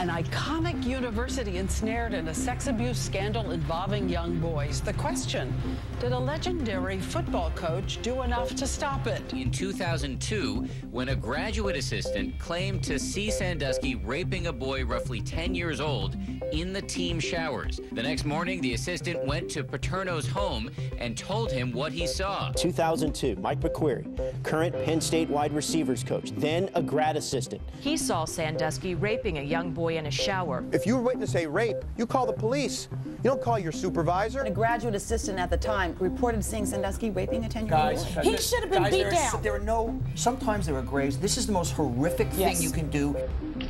An iconic university ensnared in a sex abuse scandal involving young boys. The question, did a legendary football coach do enough to stop it? In 2002, when a graduate assistant claimed to see Sandusky raping a boy roughly 10 years old in the team showers. The next morning, the assistant went to Paterno's home and told him what he saw. 2002, Mike McQuarrie, current Penn State wide receivers coach, then a grad assistant. He saw Sandusky raping a young boy in a shower. If you witness a rape, you call the police. You don't call your supervisor. A graduate assistant at the time reported seeing Sandusky raping a 10-year-old boy. He should have been beat down. Sometimes there are grays. This is the most horrific thing you can do.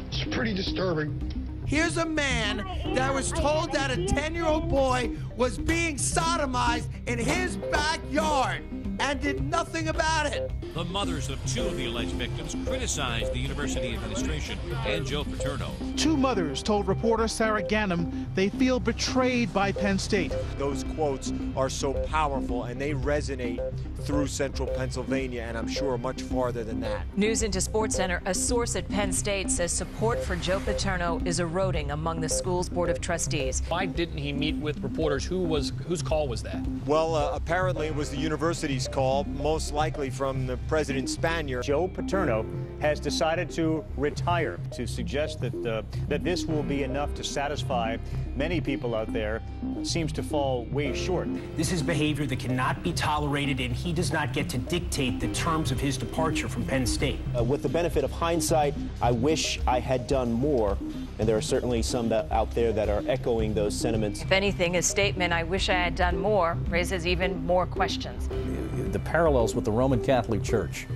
It's pretty disturbing. Here's a man that was told that a 10-year-old boy was being sodomized in his backyard and did nothing about it. The mothers of two of the alleged victims criticized the university administration and Joe Paterno. Two mothers told reporter Sarah Ganem they feel betrayed by Penn State. Those quotes are so powerful and they resonate through central Pennsylvania and I'm sure much farther than that. News into SportsCenter, a source at Penn State says support for Joe Paterno is eroding among the school's board of trustees. Why didn't he meet with reporters? Whose call was that? Well, apparently it was the university's call, most likely from the president's Spaniard. Joe Paterno has decided to retire, to suggest that this will be enough to satisfy many people out there. Seems to fall way short. This is behavior that cannot be tolerated, and he does not get to dictate the terms of his departure from Penn State. With the benefit of hindsight, I wish I had done more, and there are certainly some out there that are echoing those sentiments. If anything, his statement, "I wish I had done more," raises even more questions. The parallels with the Roman Catholic Church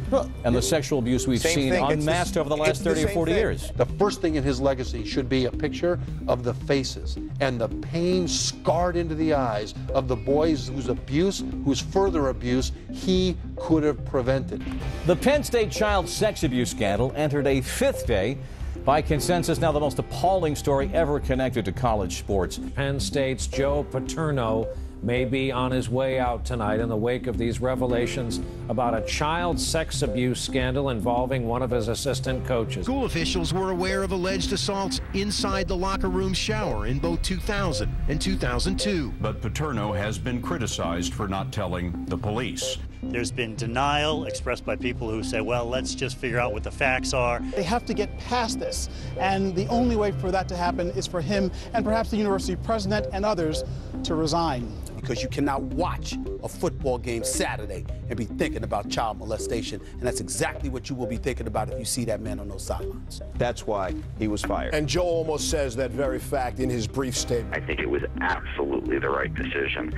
and the sexual abuse we've seen unmasked over the last 30 or 40 years. The first thing in his legacy should be a picture of the faces and the pain scarred into the eyes of the boys whose further abuse he could have prevented. The Penn State child sex abuse scandal entered a fifth day. By consensus, now the most appalling story ever connected to college sports. Penn State's Joe Paterno may be on his way out tonight in the wake of these revelations about a child sex abuse scandal involving one of his assistant coaches. School officials were aware of alleged assaults inside the locker room shower in both 2000 and 2002. But Paterno has been criticized for not telling the police. There's been denial expressed by people who say, well, let's just figure out what the facts are. They have to get past this, and the only way for that to happen is for him and perhaps the university president and others to resign. Because you cannot watch a football game Saturday and be thinking about child molestation, and that's exactly what you will be thinking about if you see that man on those sidelines. That's why he was fired. And Joe almost says that very fact in his brief statement. I think it was absolutely the right decision.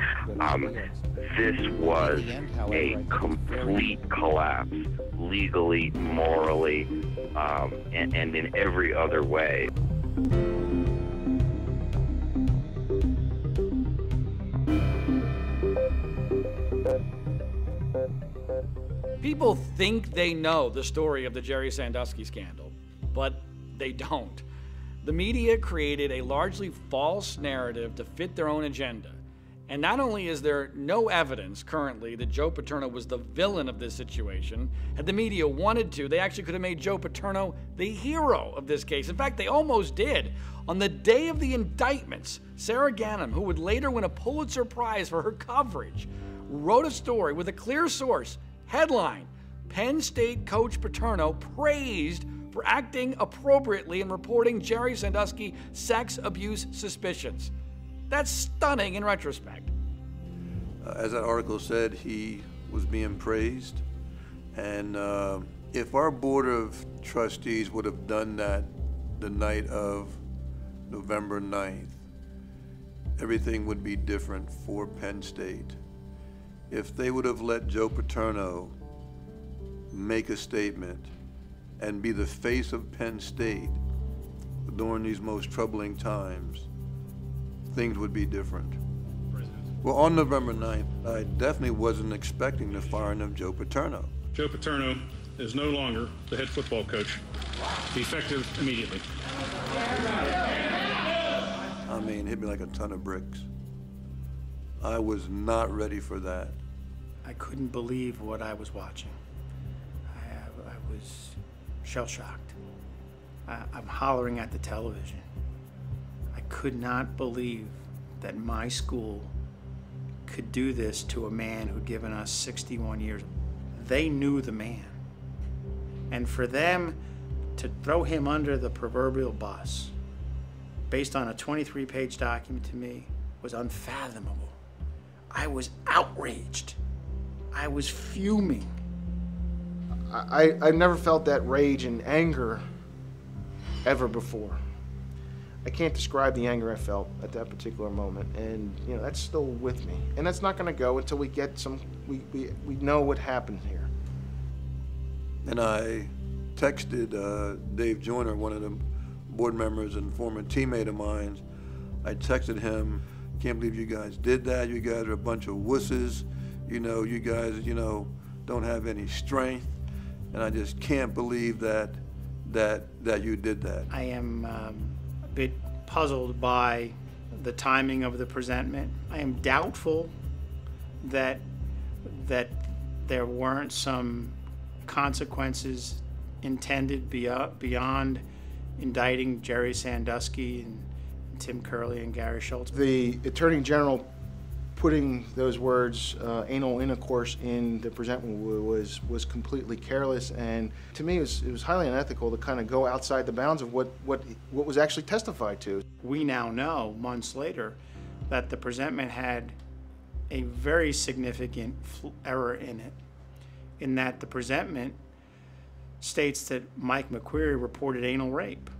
This was a complete collapse, legally, morally, and in every other way. People think they know the story of the Jerry Sandusky scandal, but they don't. The media created a largely false narrative to fit their own agenda. And not only is there no evidence currently that Joe Paterno was the villain of this situation, had the media wanted to, they actually could have made Joe Paterno the hero of this case. In fact, they almost did. On the day of the indictments, Sarah Ganem, who would later win a Pulitzer Prize for her coverage, wrote a story with a clear source. Headline, Penn State coach Paterno praised for acting appropriately in reporting Jerry Sandusky sex abuse suspicions. That's stunning in retrospect. As that article said, he was being praised. And if our board of trustees would have done that the night of November 9th, everything would be different for Penn State. If they would have let Joe Paterno make a statement and be the face of Penn State during these most troubling times, things would be different. Well, on November 9th, I definitely wasn't expecting the firing of Joe Paterno. Joe Paterno is no longer the head football coach. Effective immediately. I mean, hit me like a ton of bricks. I was not ready for that. I couldn't believe what I was watching. I was shell-shocked. I'm hollering at the television. I could not believe that my school could do this to a man who'd given us 61 years. They knew the man. And for them to throw him under the proverbial bus based on a 23-page document to me was unfathomable. I was outraged. I was fuming. I've never felt that rage and anger ever before. I can't describe the anger I felt at that particular moment, and you know that's still with me. And that's not going to go until we get we know what happened here. And I texted Dave Joyner, one of the board members and former teammate of mine. I texted him, "Can't believe you guys did that. You guys are a bunch of wusses. You know, you guys, you know, don't have any strength, and I just can't believe that you did that." I am a bit puzzled by the timing of the presentment. I am doubtful that there weren't some consequences intended beyond indicting Jerry Sandusky and Tim Curley and Gary Schultz. The Attorney General putting those words, anal intercourse, in the presentment was completely careless, and to me it was highly unethical to kind of go outside the bounds of what was actually testified to. We now know, months later, that the presentment had a very significant error in it, in that the presentment states that Mike McQueary reported anal rape.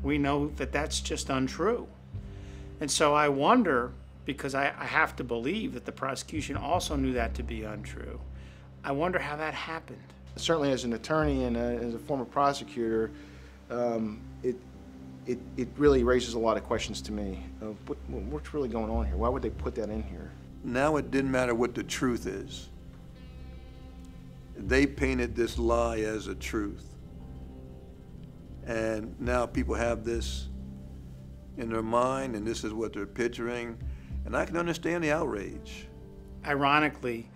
We know that that's just untrue. And so I wonder, because I have to believe that the prosecution also knew that to be untrue, I wonder how that happened. Certainly as an attorney and as a former prosecutor, it really raises a lot of questions to me of what's really going on here. Why would they put that in here? Now it didn't matter what the truth is. They painted this lie as a truth. And now people have this in their mind, and this is what they're picturing. And I can understand the outrage. Ironically,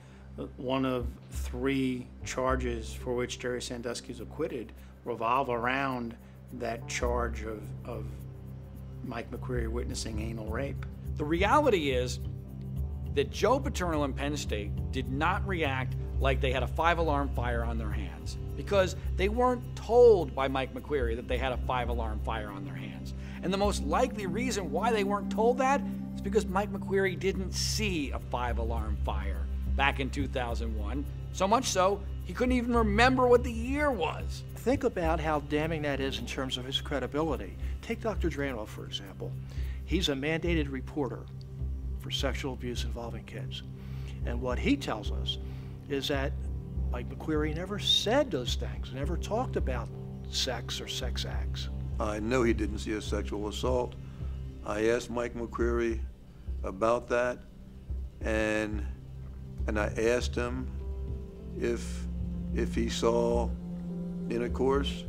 one of 3 charges for which Jerry Sandusky is acquitted revolve around that charge of Mike McQueary witnessing anal rape. The reality is that Joe Paterno and Penn State did not react like they had a 5-alarm fire on their hands, because they weren't told by Mike McQueary that they had a 5-alarm fire on their hands. And the most likely reason why they weren't told that is because Mike McQueary didn't see a 5-alarm fire back in 2001. So much so, he couldn't even remember what the year was. Think about how damning that is in terms of his credibility. Take Dr. Drano, for example. He's a mandated reporter for sexual abuse involving kids. And what he tells us is that Mike McQueary never said those things, never talked about sex or sex acts. I know he didn't see a sexual assault. I asked Mike McQueary about that, and I asked him if he saw intercourse,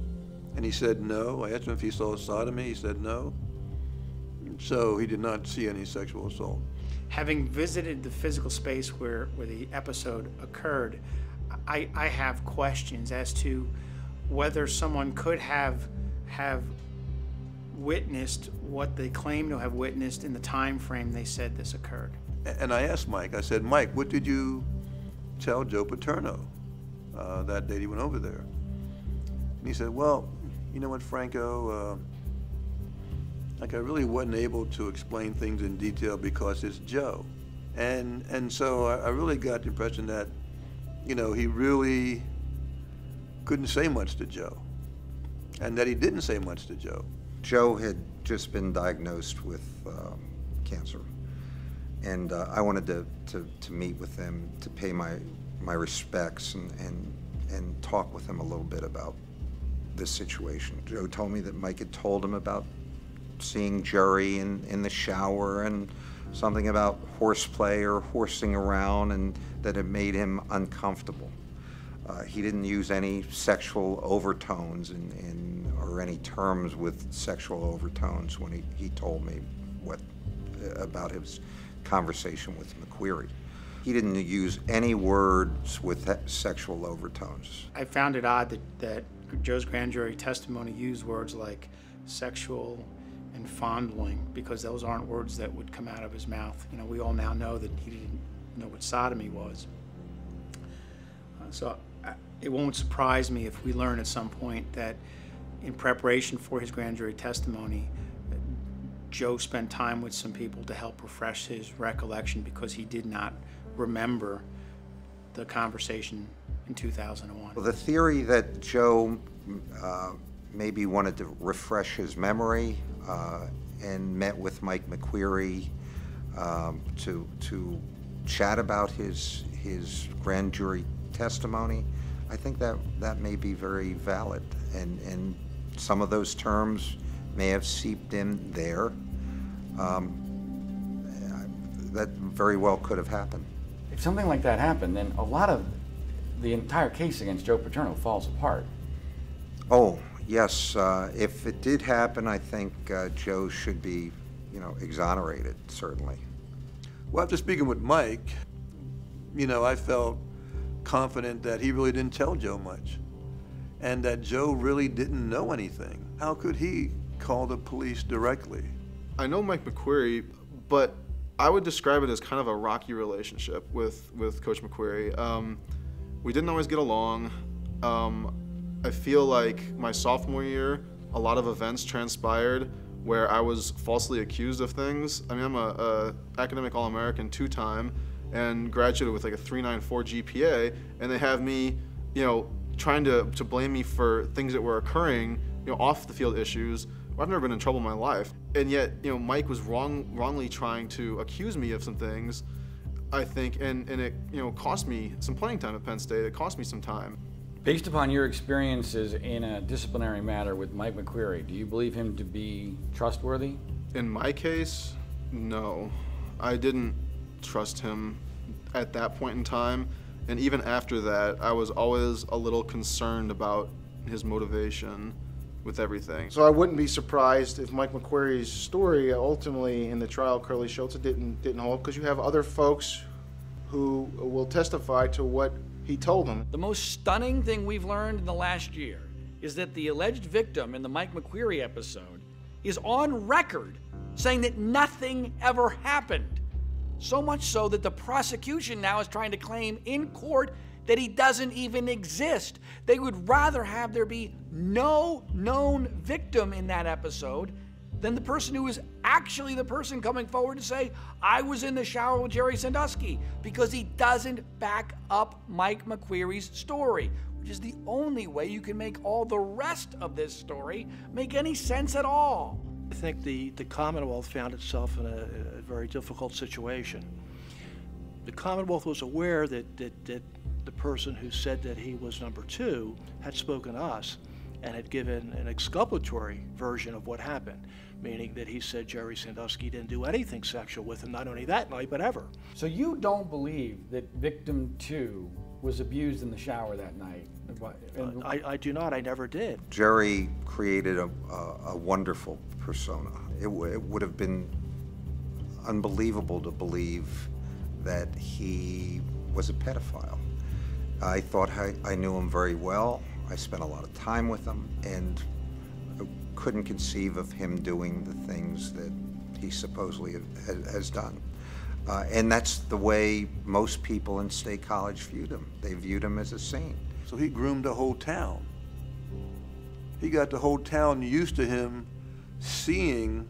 and he said no. I asked him if he saw sodomy. He said no. So he did not see any sexual assault. Having visited the physical space where the episode occurred, I have questions as to whether someone could have witnessed what they claim to have witnessed in the time frame they said this occurred. And I asked Mike, I said, "Mike, what did you tell Joe Paterno that day he went over there?" And he said, "Well, you know what, Franco, like I really wasn't able to explain things in detail because it's Joe." And so I really got the impression that, you know, he really couldn't say much to Joe, and that he didn't say much to Joe. Joe had just been diagnosed with cancer, and I wanted to meet with him to pay my respects and talk with him a little bit about this situation. Joe told me that Mike had told him about seeing Jerry in the shower and something about horseplay or horsing around, and that it made him uncomfortable. He didn't use any sexual overtones or any terms with sexual overtones when he told me about his conversation with McQueary. He didn't use any words with sexual overtones. I found it odd that Joe's grand jury testimony used words like sexual and fondling, because those aren't words that would come out of his mouth. You know, we all now know that he didn't know what sodomy was. So it won't surprise me if we learn at some point that in preparation for his grand jury testimony, Joe spent time with some people to help refresh his recollection, because he did not remember the conversation in 2001. Well, the theory that Joe maybe wanted to refresh his memory and met with Mike McQueary to chat about his grand jury testimony, I think that may be very valid, and some of those terms may have seeped in there. That very well could have happened. If something like that happened, then a lot of the entire case against Joe Paterno falls apart. Oh, yes. If it did happen, I think Joe should be, exonerated, certainly. Well, after speaking with Mike, I felt confident that he really didn't tell Joe much, and that Joe really didn't know anything. How could he call the police directly? I know Mike McQueary, but I would describe it as kind of a rocky relationship with Coach McQueary. We didn't always get along. I feel like my sophomore year, a lot of events transpired where I was falsely accused of things. I mean, I'm a academic All-American 2-time and graduated with like a 3.94 GPA, and they have me, trying to blame me for things that were occurring, off the field issues. I've never been in trouble in my life, and yet, Mike was wrongly trying to accuse me of some things, I think, and it, cost me some playing time at Penn State. It cost me some time. Based upon your experiences in a disciplinary matter with Mike McQueary, do you believe him to be trustworthy? In my case, no. I didn't trust him at that point in time, and even after that, I was always a little concerned about his motivation with everything. So I wouldn't be surprised if Mike McQueary's story ultimately in the trial, Curly Schultz, didn't hold, because you have other folks who will testify to what he told them. The most stunning thing we've learned in the last year is that the alleged victim in the Mike McQueary episode is on record saying that nothing ever happened. So much so that the prosecution now is trying to claim in court that he doesn't even exist. They would rather have there be no known victim in that episode than the person who is actually the person coming forward to say, I was in the shower with Jerry Sandusky, because he doesn't back up Mike McQueary's story, which is the only way you can make all the rest of this story make any sense at all. I think the Commonwealth found itself in a very difficult situation. The Commonwealth was aware that the person who said that he was number 2 had spoken to us and had given an exculpatory version of what happened, meaning that he said Jerry Sandusky didn't do anything sexual with him, not only that night, but ever. So you don't believe that victim 2 was abused in the shower that night? I do not. I never did. Jerry created a wonderful persona. It would have been unbelievable to believe that he was a pedophile. I thought I knew him very well. I spent a lot of time with him, and I couldn't conceive of him doing the things that he supposedly has done. And that's the way most people in State College viewed him. They viewed him as a saint. So he groomed the whole town. He got the whole town used to him seeing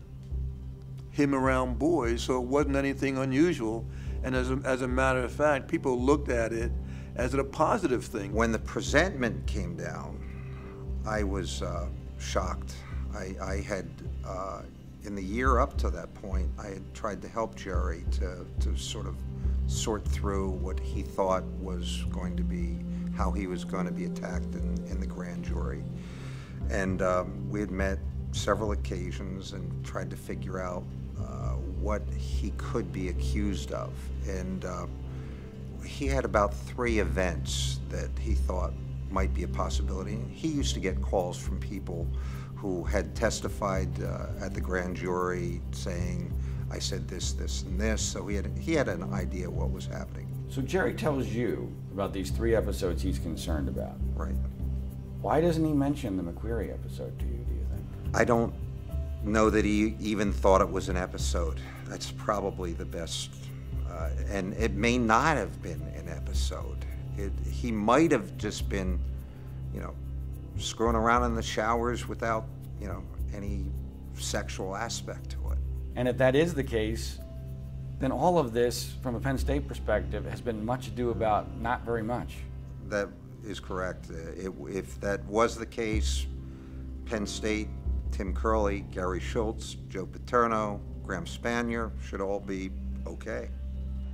him around boys, so it wasn't anything unusual. And as a matter of fact, people looked at it as a positive thing. When the presentment came down, I was shocked. I had, in the year up to that point, I had tried to help Jerry to sort of sort through what he thought was going to be, how he was going to be attacked in the grand jury. And we had met several occasions and tried to figure out what he could be accused of. And he had about 3 events that he thought might be a possibility. He used to get calls from people who had testified at the grand jury saying, I said this, this, and this, so he had an idea what was happening. So Jerry tells you about these 3 episodes he's concerned about. Right. Why doesn't he mention the McQuarrie episode to you, do you think? I don't know that he even thought it was an episode. That's probably the best. And it may not have been an episode. He might have just been, you know, screwing around in the showers without, you know, any sexual aspect to it. And if that is the case, then all of this, from a Penn State perspective, has been much ado about not very much. That is correct. If that was the case, Penn State, Tim Curley, Gary Schultz, Joe Paterno, Graham Spanier should all be okay.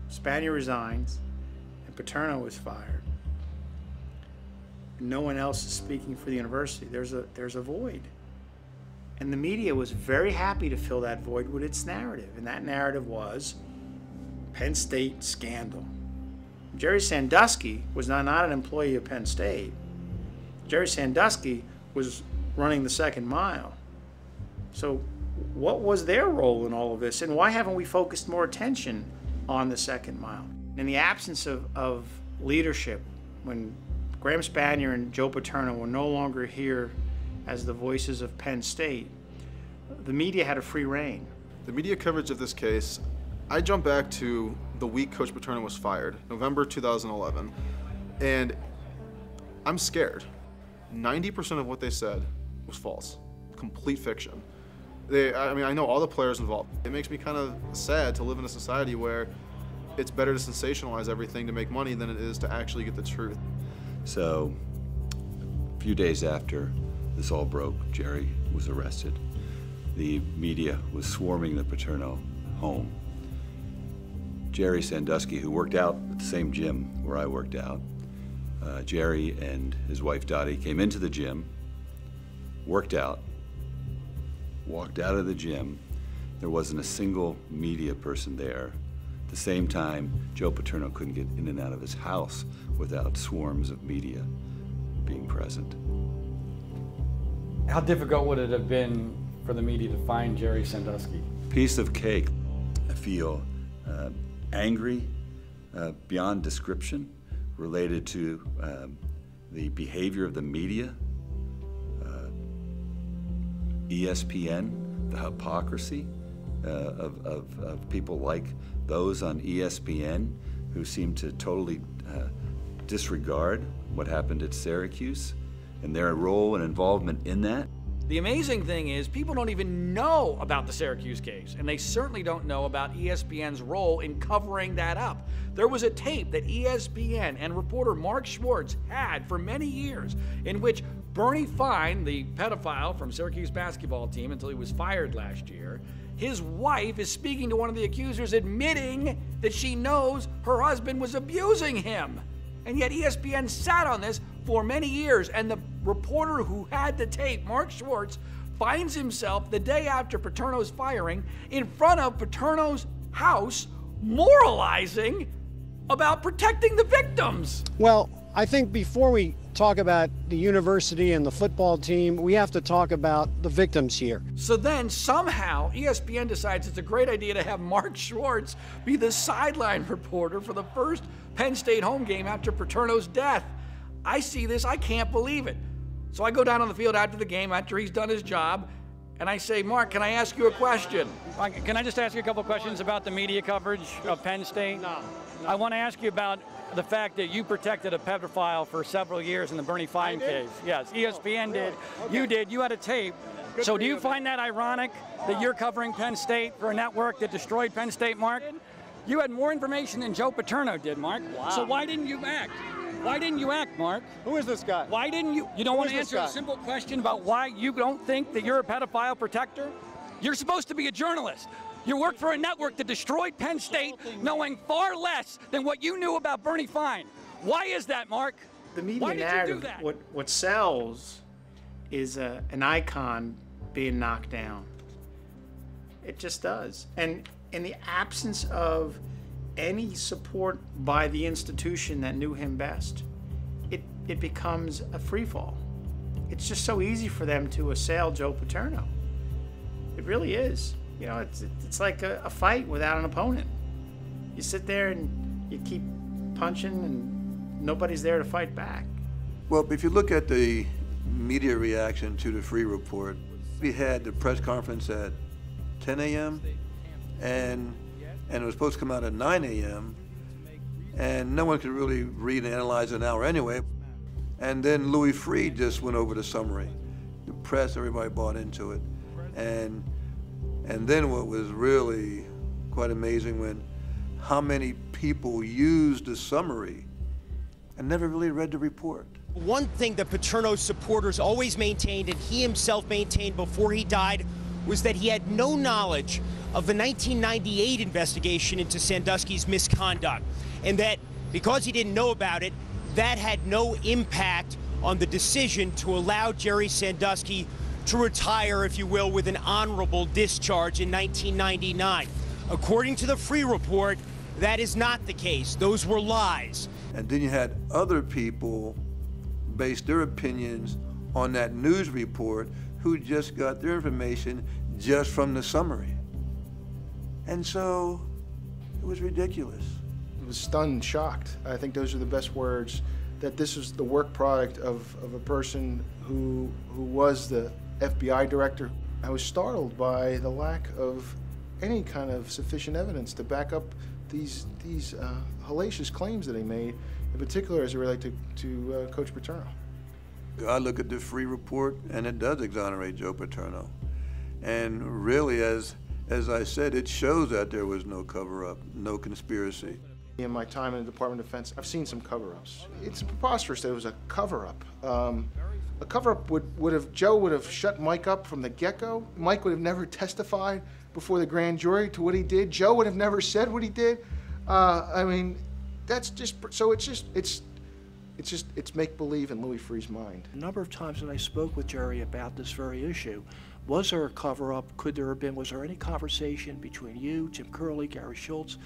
Spanier resigns, and Paterno is fired. No one else is speaking for the university. There's a void. And the media was very happy to fill that void with its narrative, and that narrative was Penn State scandal. Jerry Sandusky was not an employee of Penn State. Jerry Sandusky was running the second mile. So what was their role in all of this, and why haven't we focused more attention on the second mile? In the absence of leadership, when Graham Spanier and Joe Paterno were no longer here as the voices of Penn State, the media had a free rein. The media coverage of this case, I jump back to the week Coach Paterno was fired, November 2011, and I'm scared. 90% of what they said was false, complete fiction. I mean, I know all the players involved. It makes me kind of sad to live in a society where it's better to sensationalize everything to make money than it is to actually get the truth. So, a few days after this all broke, Jerry was arrested. The media was swarming the Paterno home. Jerry Sandusky, who worked out at the same gym where I worked out, Jerry and his wife Dottie came into the gym, worked out, walked out of the gym. There wasn't a single media person there. At the same time, Joe Paterno couldn't get in and out of his house without swarms of media being present. How difficult would it have been for the media to find Jerry Sandusky? Piece of cake. I feel angry beyond description related to the behavior of the media, ESPN, the hypocrisy of people like those on ESPN who seem to totally disregard what happened at Syracuse and their role and involvement in that. The amazing thing is people don't even know about the Syracuse case, and they certainly don't know about ESPN's role in covering that up. There was a tape that ESPN and reporter Mark Schwartz had for many years in which Bernie Fine, the pedophile from Syracuse basketball team until he was fired last year, his wife is speaking to one of the accusers admitting that she knows her husband was abusing him. And yet ESPN sat on this for many years, and the reporter who had the tape, Mark Schwartz, finds himself the day after Paterno's firing in front of Paterno's house moralizing about protecting the victims. Well, I think before we talk about the university and the football team, we have to talk about the victims here. So then somehow ESPN decides it's a great idea to have Mark Schwartz be the sideline reporter for the first Penn State home game after Paterno's death. I see this, I can't believe it. So I go down on the field after the game, after he's done his job, and I say, Mark, can I ask you a question? Can I just ask you a couple questions about the media coverage of Penn State? No. I want to ask you about the fact that you protected a pedophile for several years in the Bernie Fine case. Yes, ESPN did. Okay. You did. You had a tape. Good. So do you find that ironic that you're covering Penn State for a network that destroyed Penn State, Mark? You had more information than Joe Paterno did, Mark. Wow. So why didn't you act? Why didn't you act, Mark? Who is this guy? Why didn't you? You don't want to answer a simple question about why you don't think that you're a pedophile protector? You're supposed to be a journalist. You work for a network that destroyed Penn State, knowing far less than what you knew about Bernie Fine. Why is that, Mark? The media narrative, what sells is an icon being knocked down. It just does. And in the absence of any support by the institution that knew him best, it becomes a free fall. It's just so easy for them to assail Joe Paterno. It really is. You know, it's like a fight without an opponent. You sit there and you keep punching and nobody's there to fight back. Well, if you look at the media reaction to the Free Report. We had the press conference at 10 a.m. and it was supposed to come out at 9 a.m. and no one could really read and analyze an hour anyway. And then Louis Freeh just went over the summary. The press, everybody bought into it. And then what was really quite amazing when how many people used the summary and never really read the report. One thing that Paterno's supporters always maintained, and he himself maintained before he died, was that he had no knowledge of the 1998 investigation into Sandusky's misconduct, and that because he didn't know about it, that had no impact on the decision to allow Jerry Sandusky to retire, if you will, with an honorable discharge in 1999. According to the Free Report, that is not the case. Those were lies. And then you had other people base their opinions on that news report who just got their information just from the summary. And so it was ridiculous. I was stunned, shocked. I think those are the best words, that this was the work product of a person who was the FBI director. I was startled by the lack of any kind of sufficient evidence to back up these hellacious claims that he made, in particular as it related to Coach Paterno. I look at the Free Report, and it does exonerate Joe Paterno. And really, as I said, it shows that there was no cover-up, no conspiracy. In my time in the Department of Defense, I've seen some cover-ups. It's preposterous that it was a cover-up. A cover-up Joe would have shut Mike up from the get-go. Mike would have never testified before the grand jury to what he did. Joe would have never said what he did. I mean, that's just, so it's make-believe in Louis Freeh's mind. A number of times that I spoke with Jerry about this very issue, was there a cover-up? Could there have been? Was there any conversation between you, Tim Curley, Gary Schultz,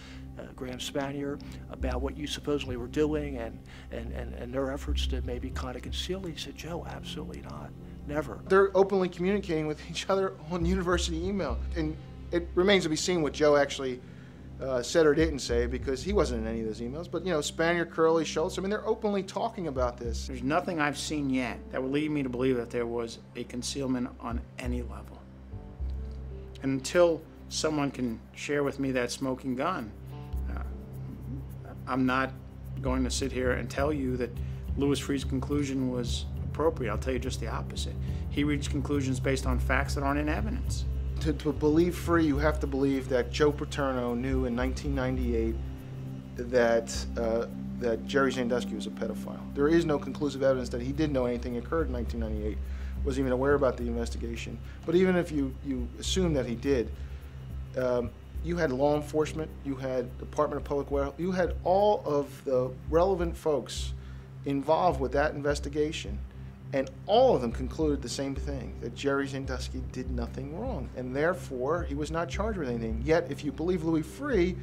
Graham Spanier, about what you supposedly were doing and their efforts to maybe kind of conceal it? He said, Joe, absolutely not. Never. They're openly communicating with each other on university email. And it remains to be seen what Joe actually said or didn't say, because he wasn't in any of those emails. But, you know, Spanier, Curley, Schultz, I mean, they're openly talking about this. There's nothing I've seen yet that would lead me to believe that there was a concealment on any level. And until someone can share with me that smoking gun, I'm not going to sit here and tell you that Louis Freeh's conclusion was appropriate. I'll tell you just the opposite. He reached conclusions based on facts that aren't in evidence. To believe Freeh, you have to believe that Joe Paterno knew in 1998 that Jerry Sandusky was a pedophile. There is no conclusive evidence that he did know anything occurred in 1998, was even aware about the investigation. But even if you assume that he did, you had law enforcement, you had Department of Public Welfare, you had all of the relevant folks involved with that investigation, and all of them concluded the same thing, that Jerry Sandusky did nothing wrong, and therefore he was not charged with anything. Yet, if you believe Louis Freeh,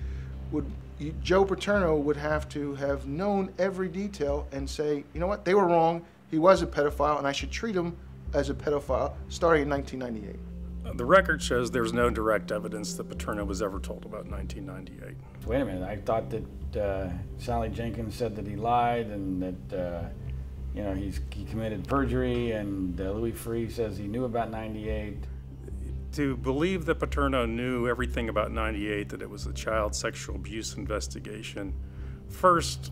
Joe Paterno would have to have known every detail and say, you know what, they were wrong, he was a pedophile, and I should treat him as a pedophile starting in 1998. The record shows there's no direct evidence that Paterno was ever told about 1998. Wait a minute, I thought that Sally Jenkins said that he lied and that you know, he committed perjury, and Louis Freeh says he knew about 98. To believe that Paterno knew everything about 98, that it was a child sexual abuse investigation, first,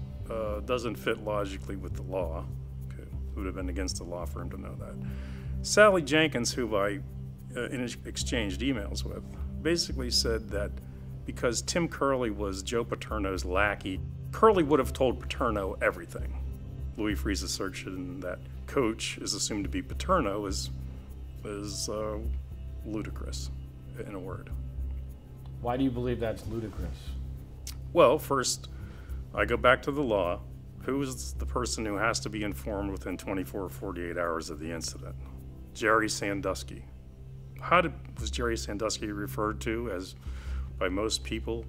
doesn't fit logically with the law. It would have been against the law for him to know that. Sally Jenkins, who I exchanged emails with, basically said that because Tim Curley was Joe Paterno's lackey, Curley would have told Paterno everything. Louis Freeh's assertion that coach is assumed to be Paterno is ludicrous, in a word. Why do you believe that's ludicrous? Well, first, I go back to the law. Who is the person who has to be informed within 24 or 48 hours of the incident? Jerry Sandusky. How was Jerry Sandusky referred to as by most people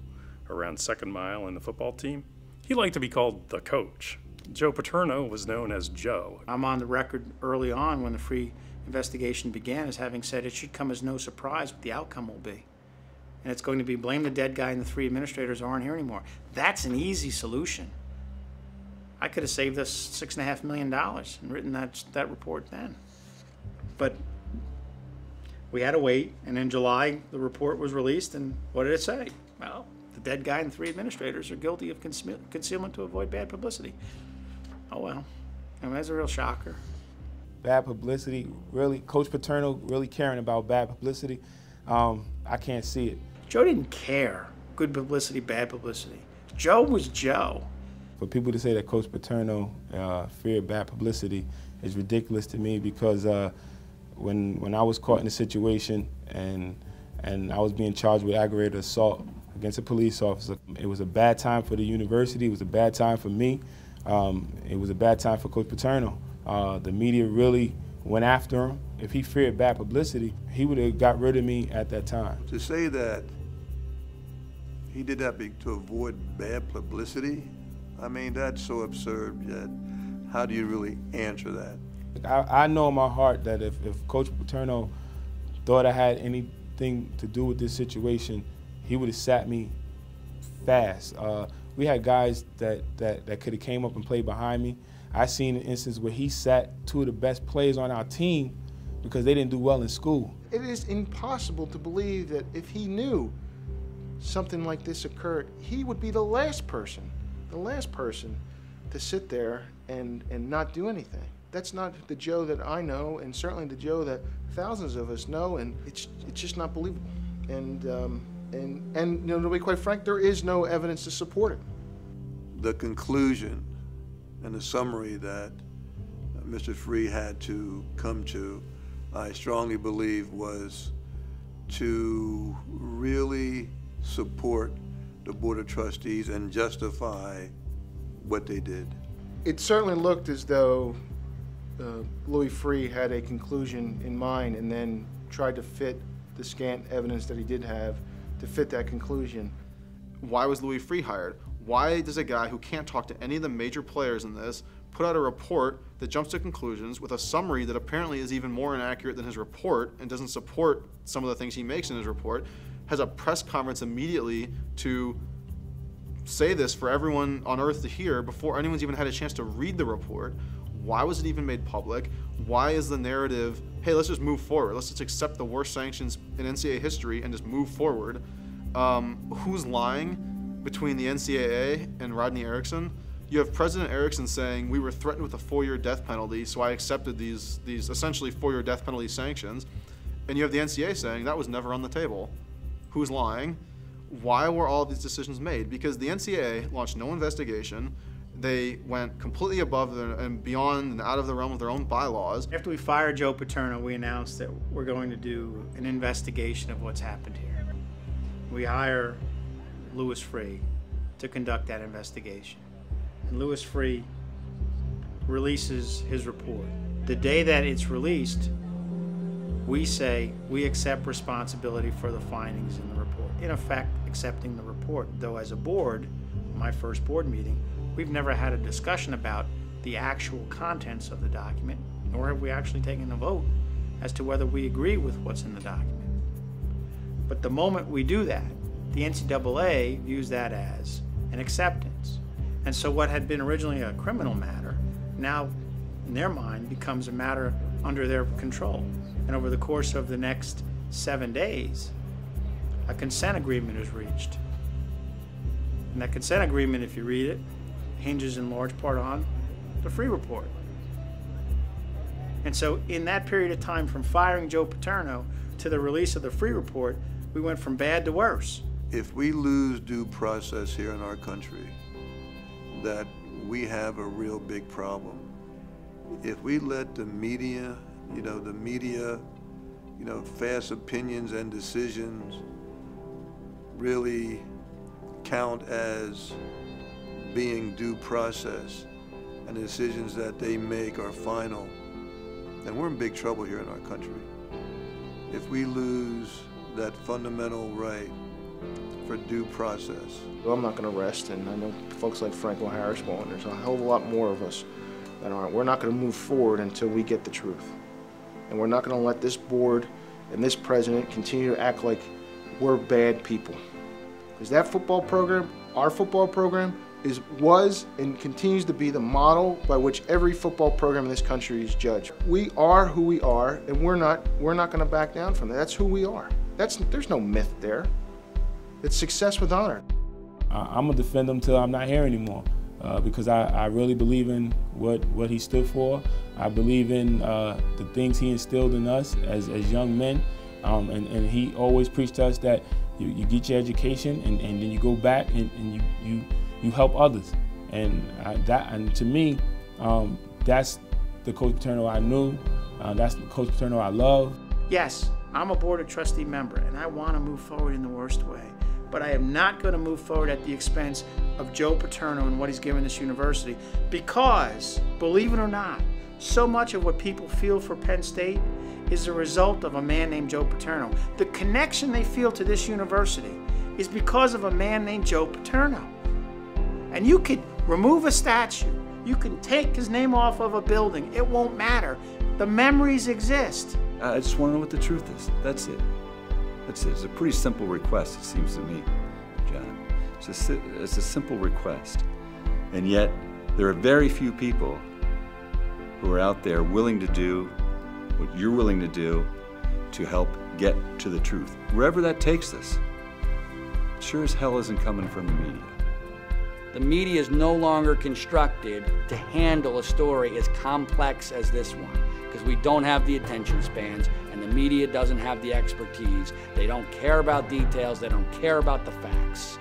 around second mile in the football team? He liked to be called the coach. Joe Paterno was known as Joe. I'm on the record early on when the Freeh investigation began as having said it should come as no surprise what the outcome will be. And it's going to be blame the dead guy and the three administrators aren't here anymore. That's an easy solution. I could have saved us $6.5 million and written that report then. But we had to wait, and in July, the report was released, and what did it say? Well, the dead guy and 3 administrators are guilty of concealment to avoid bad publicity. Oh well, I mean, that's a real shocker. Bad publicity, really, Coach Paterno really caring about bad publicity, I can't see it. Joe didn't care, good publicity, bad publicity. Joe was Joe. For people to say that Coach Paterno feared bad publicity is ridiculous to me, because when I was caught in a situation and I was being charged with aggravated assault against a police officer, it was a bad time for the university, it was a bad time for me, it was a bad time for Coach Paterno. The media really went after him. If he feared bad publicity, he would have got rid of me at that time. To say that he did that to avoid bad publicity, I mean, that's so absurd, yet how do you really answer that? I know in my heart that if Coach Paterno thought I had anything to do with this situation, he would have sat me fast. We had guys that could have came up and played behind me. I seen an instance where he sat 2 of the best players on our team because they didn't do well in school. It is impossible to believe that if he knew something like this occurred, he would be the last person to sit there and not do anything. That's not the Joe that I know, and certainly the Joe that thousands of us know, and it's just not believable. And you know, to be quite frank, there is no evidence to support it. The conclusion and the summary that Mr. Free had to come to, I strongly believe, was to really support the Board of Trustees and justify what they did. It certainly looked as though Louis Free had a conclusion in mind and then tried to fit the scant evidence that he did have to fit that conclusion. Why was Louis Free hired? Why does a guy who can't talk to any of the major players in this put out a report that jumps to conclusions with a summary that apparently is even more inaccurate than his report and doesn't support some of the things he makes in his report, has a press conference immediately to say this for everyone on earth to hear before anyone's even had a chance to read the report? Why was it even made public? Why is the narrative, hey, let's just move forward. Let's just accept the worst sanctions in NCAA history and just move forward? Who's lying between the NCAA and Rodney Erickson? You have President Erickson saying, we were threatened with a 4-year death penalty, so I accepted these essentially 4-year death penalty sanctions. And you have the NCAA saying that was never on the table. Who's lying? Why were all of these decisions made? Because the NCAA launched no investigation. They went completely above and beyond and out of the realm of their own bylaws. After we fired Joe Paterno, we announced that we're going to do an investigation of what's happened here. We hire Louis Free to conduct that investigation. And Louis Free releases his report. The day that it's released, we say we accept responsibility for the findings in the report. In effect, accepting the report. Though as a board, my first board meeting, we've never had a discussion about the actual contents of the document, nor have we actually taken a vote as to whether we agree with what's in the document. But the moment we do that, the NCAA views that as an acceptance. And so what had been originally a criminal matter now, in their mind, becomes a matter under their control. And over the course of the next 7 days, a consent agreement is reached. And that consent agreement, if you read it, hinges in large part on the Free report. And so in that period of time, from firing Joe Paterno to the release of the Free report, we went from bad to worse. If we lose due process here in our country, that we have a real big problem. If we let the media, fast opinions and decisions really count as being due process, and the decisions that they make are final, then we're in big trouble here in our country. If we lose that fundamental right for due process. Well, I'm not going to rest, and I know folks like Frank Harris won't. There's a hell of a lot more of us that aren't. We're not going to move forward until we get the truth. And we're not going to let this board and this president continue to act like we're bad people. Because that football program, our football program, was and continues to be the model by which every football program in this country is judged. We are who we are, and we're not going to back down from that. That's who we are. There's no myth there. It's success with honor. I'm gonna defend him till I'm not here anymore, because I really believe in what he stood for. I believe in the things he instilled in us as young men, and he always preached to us that you get your education and then you go back and you help others, and to me, that's the Coach Paterno I knew. That's the Coach Paterno I love. Yes, I'm a Board of Trustee member, and I want to move forward in the worst way. But I am not going to move forward at the expense of Joe Paterno and what he's given this university, because, believe it or not, so much of what people feel for Penn State is a result of a man named Joe Paterno. The connection they feel to this university is because of a man named Joe Paterno. And you could remove a statue, you can take his name off of a building, it won't matter. The memories exist. I just want to know what the truth is. That's it. That's it. It's a pretty simple request, it seems to me, John. It's a simple request. And yet, there are very few people who are out there willing to do what you're willing to do to help get to the truth. Wherever that takes us, sure as hell isn't coming from the media. The media is no longer constructed to handle a story as complex as this one, because we don't have the attention spans, and the media doesn't have the expertise. They don't care about details, they don't care about the facts.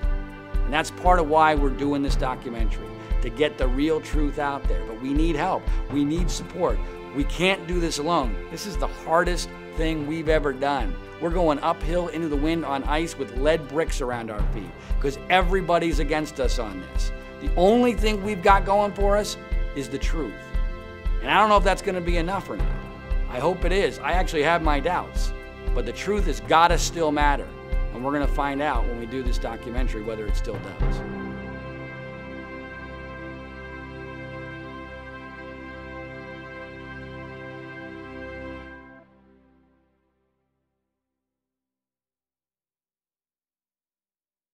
And that's part of why we're doing this documentary, to get the real truth out there. But we need help, we need support. We can't do this alone. This is the hardest thing we've ever done. We're going uphill into the wind on ice with lead bricks around our feet, because everybody's against us on this. The only thing we've got going for us is the truth. And I don't know if that's going to be enough or not. I hope it is. I actually have my doubts. But the truth has got to still matter. And we're going to find out when we do this documentary whether it still does.